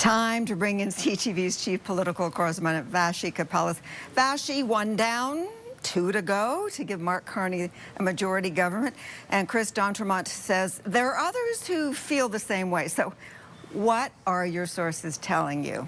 Time to bring in CTV's chief political correspondent, Vassy Kapelos. Vassy, one down, two to go to give Mark Carney a majority government. And Chris D'Entremont says there are others who feel the same way. So what are your sources telling you?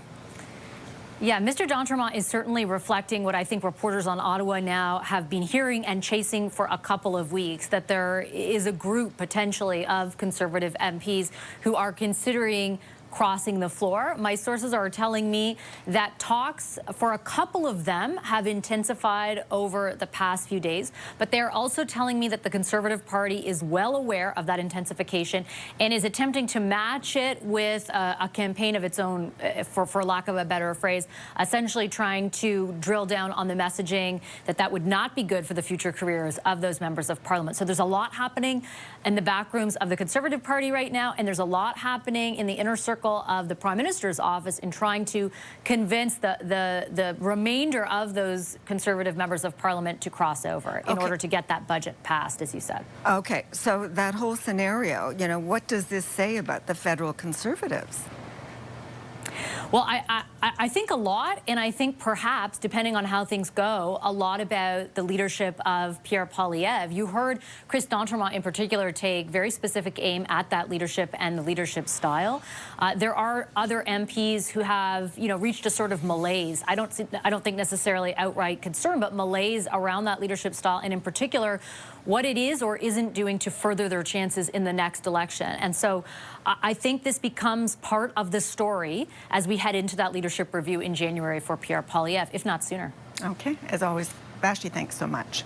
Yeah, Mr. D'Entremont is certainly reflecting what I think reporters on Ottawa Now have been hearing and chasing for a couple of weeks, that there is a group potentially of Conservative MPs who are considering crossing the floor. My sources are telling me that talks for a couple of them have intensified over the past few days, but they're also telling me that the Conservative Party is well aware of that intensification and is attempting to match it with a campaign of its own, for lack of a better phrase, essentially trying to drill down on the messaging that would not be good for the future careers of those members of Parliament. So there's a lot happening in the back rooms of the Conservative Party right now, and there's a lot happening in the inner circle of the Prime Minister's office in trying to convince the remainder of those Conservative members of Parliament to cross over in order to get that budget passed, as you said. Okay, so that whole scenario, you know, what does this say about the federal Conservatives? Well, I think a lot, and I think perhaps, depending on how things go, a lot about the leadership of Pierre Poilievre. You heard Chris D'Entremont in particular take very specific aim at that leadership and the leadership style. There are other MPs who have, you know, reached a sort of malaise. I don't think necessarily outright concern, but malaise around that leadership style, and in particular, what it is or isn't doing to further their chances in the next election. And so I think this becomes part of the story as we head into that leadership review in January for Pierre Poilievre, if not sooner. Okay, as always, Vassy, thanks so much.